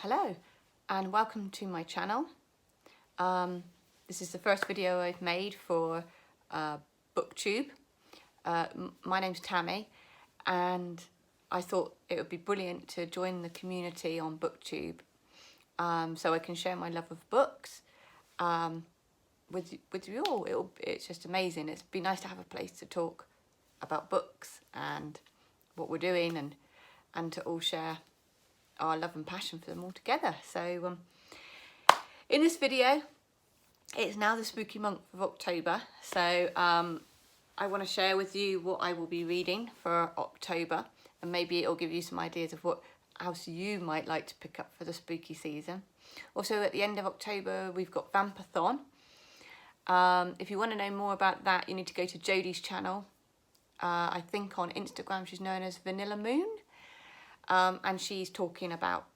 Hello and welcome to my channel. This is the first video I've made for BookTube. My name's Tammy and I thought it would be brilliant to join the community on BookTube so I can share my love of books with you all. It's just amazing. It's been nice to have a place to talk about books and what we're doing and to all share our love and passion for them all together. So in this video, it's now the spooky month of October, so I want to share with you what I will be reading for October, and maybe it'll give you some ideas of what else you might like to pick up for the spooky season. Also at the end of October we've got Vampathon. If you want to know more about that, you need to go to Jodie's channel. I think on Instagram she's known as Vanilla Moon. And she's talking about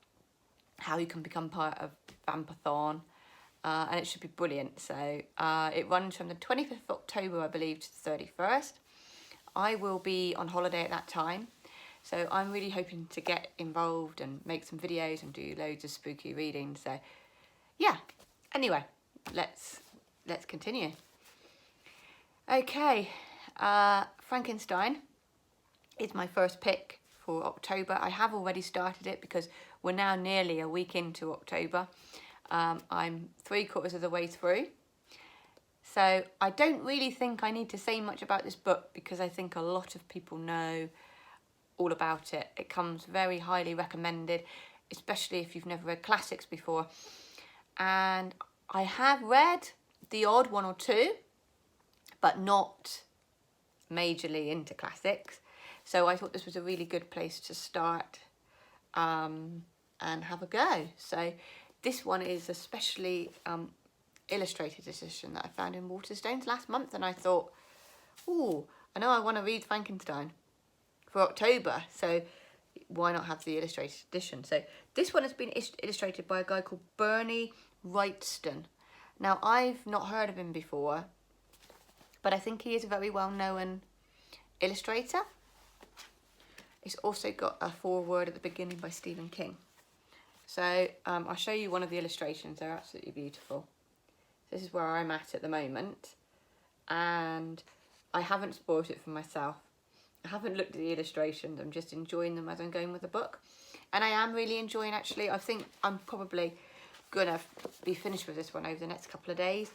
how you can become part of Vampathon, and it should be brilliant. So it runs from the 25th of October, I believe, to the 31st. I will be on holiday at that time, so I'm really hoping to get involved and make some videos and do loads of spooky reading. So yeah, anyway, let's continue. Okay, Frankenstein is my first pick for October. I have already started it because we're now nearly a week into October. I'm 3/4 of the way through. So I don't really think I need to say much about this book because I think a lot of people know all about it. It comes very highly recommended, especially if you've never read classics before. And I have read the odd one or two, but not majorly into classics. So I thought this was a really good place to start and have a go. So this one is a specially illustrated edition that I found in Waterstones last month, and I thought, oh, I know I want to read Frankenstein for October, so why not have the illustrated edition? So this one has been illustrated by a guy called Bernie Wrightson. Now I've not heard of him before, but I think he is a very well-known illustrator. It's also got a foreword at the beginning by Stephen King. So I'll show you one of the illustrations. They're absolutely beautiful. This is where I'm at the moment. And I haven't spoiled it for myself. I haven't looked at the illustrations. I'm just enjoying them as I'm going with the book. And I am really enjoying, actually. I think I'm probably going to be finished with this one over the next couple of days.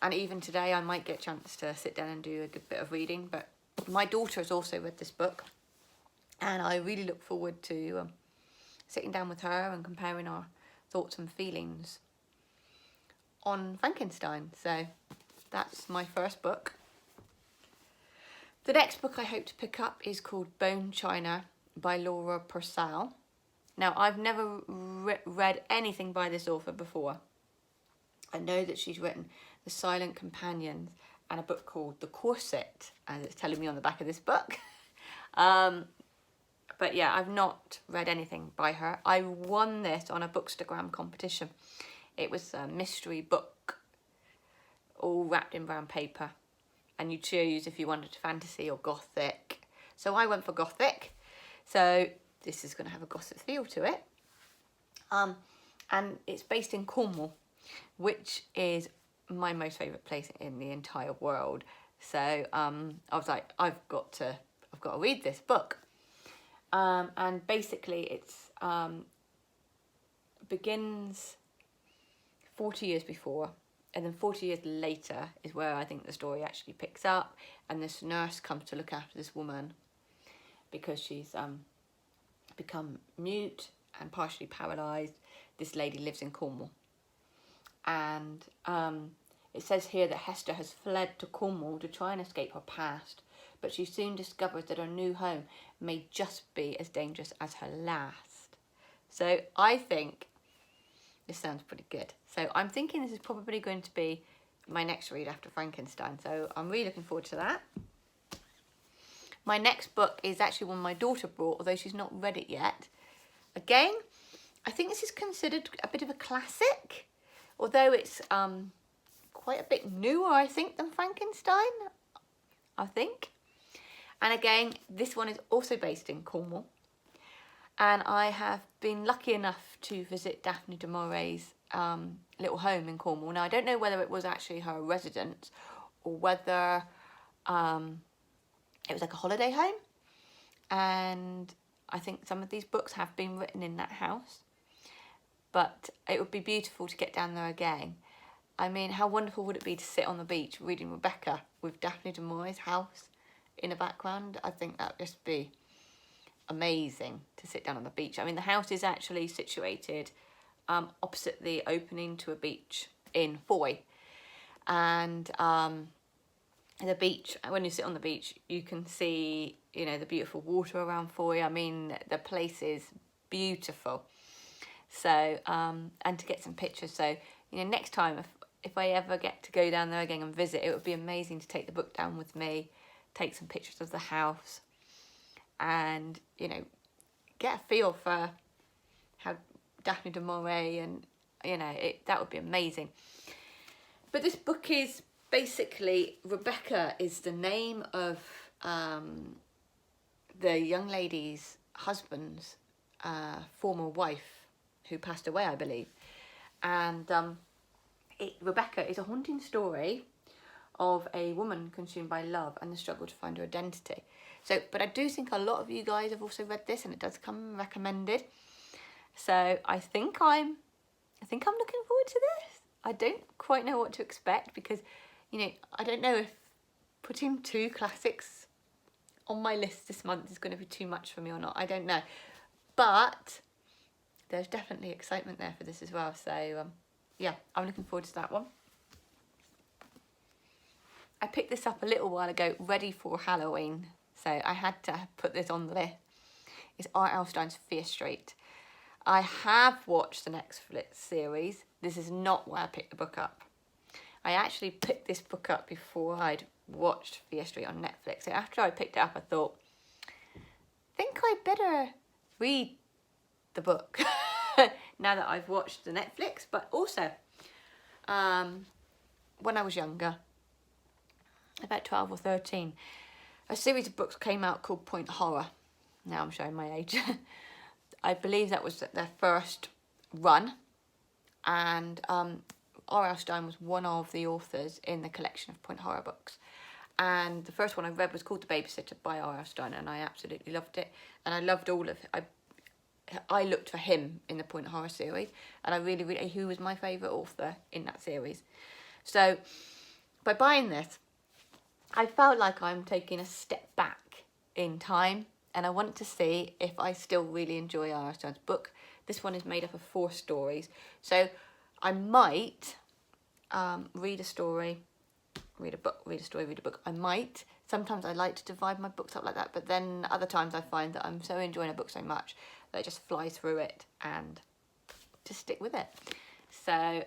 And even today I might get a chance to sit down and do a good bit of reading. But my daughter has also read this book. And I really look forward to sitting down with her and comparing our thoughts and feelings on Frankenstein. So that's my first book. The next book I hope to pick up is called Bone China by Laura Purcell. Now, I've never read anything by this author before. I know that she's written The Silent Companions and a book called The Corset, as it's telling me on the back of this book. But yeah, I've not read anything by her. I won this on a Bookstagram competition. It was a mystery book, all wrapped in brown paper. And you choose if you wanted fantasy or gothic. So I went for gothic. So this is going to have a gothic feel to it. And it's based in Cornwall, which is my most favourite place in the entire world. So I was like, I've got to read this book. And basically it's begins 40 years before, and then 40 years later is where I think the story actually picks up, and this nurse comes to look after this woman because she's become mute and partially paralysed. This lady lives in Cornwall, and it says here that Hester has fled to Cornwall to try and escape her past, but she soon discovers that her new home may just be as dangerous as her last. So I think this sounds pretty good. So I'm thinking this is probably going to be my next read after Frankenstein. So I'm really looking forward to that. My next book is actually one my daughter brought, although she's not read it yet. Again, I think this is considered a bit of a classic, although it's quite a bit newer, I think, than Frankenstein, I think. And again, this one is also based in Cornwall. And I have been lucky enough to visit Daphne du Maurier's little home in Cornwall. Now, I don't know whether it was actually her residence or whether it was like a holiday home. And I think some of these books have been written in that house. But it would be beautiful to get down there again. I mean, how wonderful would it be to sit on the beach reading Rebecca with Daphne du Maurier's house in the background? I think that would just be amazing to sit down on the beach. I mean, the house is actually situated opposite the opening to a beach in Foy. And the beach, when you sit on the beach, you can see, you know, the beautiful water around Foy. I mean, the place is beautiful. So, and to get some pictures. So, you know, next time, if I ever get to go down there again and visit, it would be amazing to take the book down with me, take some pictures of the house, and, you know, get a feel for how Daphne du Maurier, and, you know, that would be amazing. But this book is basically, Rebecca is the name of the young lady's husband's former wife who passed away, I believe. And Rebecca is a haunting story of a woman consumed by love and the struggle to find her identity. So, but I do think a lot of you guys have also read this, and it does come recommended. So I think I'm looking forward to this. I don't quite know what to expect because, you know, I don't know if putting 2 classics on my list this month is going to be too much for me or not. I don't know. But there's definitely excitement there for this as well. So, yeah, I'm looking forward to that one. I picked this up a little while ago, ready for Halloween. So I had to put this on the list. It's R.L. Stine's Fear Street. I have watched the Netflix series. This is not why I picked the book up. I actually picked this book up before I'd watched Fear Street on Netflix. So after I picked it up, I thought, I think I better read the book now that I've watched the Netflix. But also, when I was younger, about 12 or 13, a series of books came out called Point Horror. Now I'm showing my age. I believe that was their first run. And R.L. Stine was one of the authors in the collection of Point Horror books. And the first one I read was called The Babysitter by R.L. Stine, and I absolutely loved it. And I loved all of it. I looked for him in the Point Horror series, and I really, who was my favourite author in that series. So by buying this, I felt like I'm taking a step back in time, and I want to see if I still really enjoy R.L. Stine's book. This one is made up of 4 stories. So I might read a story, read a book, read a story, read a book. I might. Sometimes I like to divide my books up like that, but then other times I find that I'm so enjoying a book so much that I just fly through it and just stick with it. So,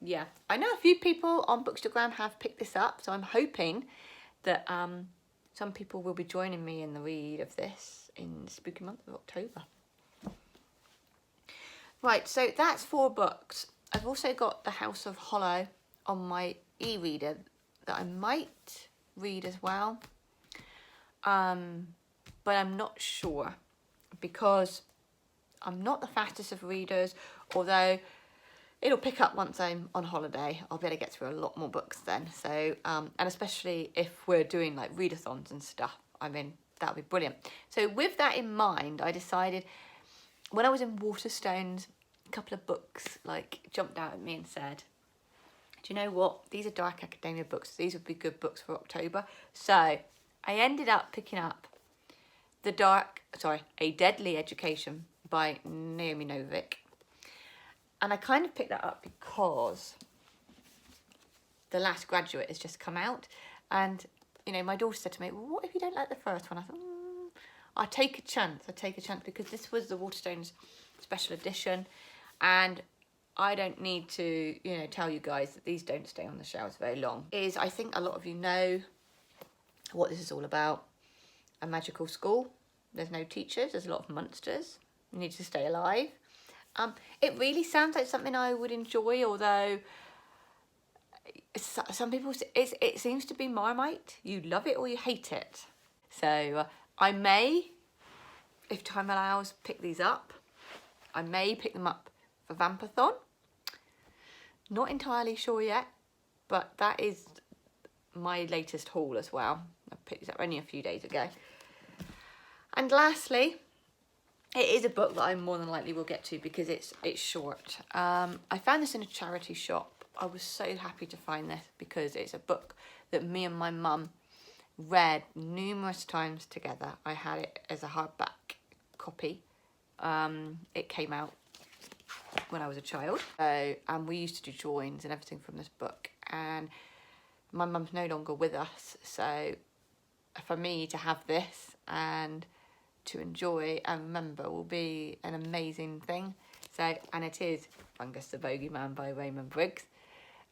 yeah. I know a few people on Bookstagram have picked this up, so I'm hoping that some people will be joining me in the read of this in the spooky month of October. Right, so that's 4 books. I've also got The House of Hollow on my e-reader that I might read as well. But I'm not sure because I'm not the fastest of readers, although it'll pick up once I'm on holiday. I'll be able to get through a lot more books then. So, and especially if we're doing like readathons and stuff, I mean, that would be brilliant. So with that in mind, I decided when I was in Waterstones, a couple of books like jumped out at me and said, do you know what? These are dark academia books. These would be good books for October. So I ended up picking up A Deadly Education by Naomi Novik. And I kind of picked that up because The Last Graduate has just come out. And, you know, my daughter said to me, well, what if you don't like the first one? I thought, I'll take a chance. Because this was the Waterstones special edition. And I don't need to, you know, tell you guys that these don't stay on the shelves very long. I think a lot of you know what this is all about. A magical school. There's no teachers. There's a lot of monsters. You need to stay alive. It really sounds like something I would enjoy, although some people, it seems to be Marmite. You love it or you hate it. So I may if time allows, pick these up. I may pick them up for Vampathon. Not entirely sure yet, but that is my latest haul as well. I picked it up only a few days ago. And lastly, it is a book that I more than likely will get to because it's short. I found this in a charity shop. I was so happy to find this because it's a book that me and my mum read numerous times together. I had it as a hardback copy. It came out when I was a child. And we used to do drawings and everything from this book. And my mum's no longer with us. So for me to have this and to enjoy and remember will be an amazing thing. So, and it is Fungus the Bogeyman by Raymond Briggs.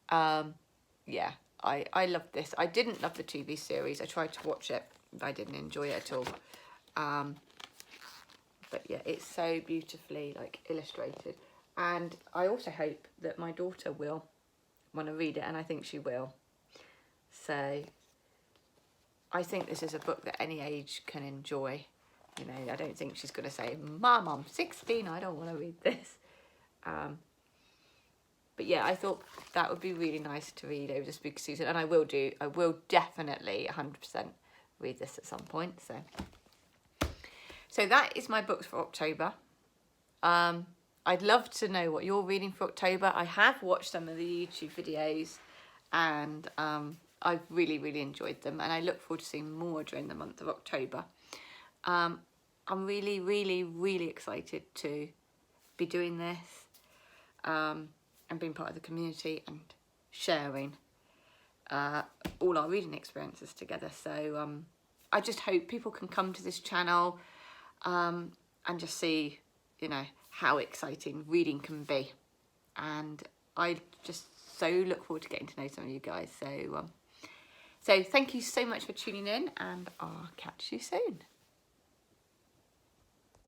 Yeah, I love this. I didn't love the TV series. I tried to watch it, but I didn't enjoy it at all. But yeah, it's so beautifully like illustrated. And I also hope that my daughter will want to read it, and I think she will. So I think this is a book that any age can enjoy. You know, I don't think she's going to say, Mum, I'm 16, I don't want to read this. But yeah, I thought that would be really nice to read over the spooky season. And I will definitely 100% read this at some point. So that is my books for October. I'd love to know what you're reading for October. I have watched some of the YouTube videos and I've really, really enjoyed them. And I look forward to seeing more during the month of October. I'm really, really, really excited to be doing this and being part of the community and sharing all our reading experiences together. So I just hope people can come to this channel and just see, you know, how exciting reading can be. And I just so look forward to getting to know some of you guys. So thank you so much for tuning in, and I'll catch you soon.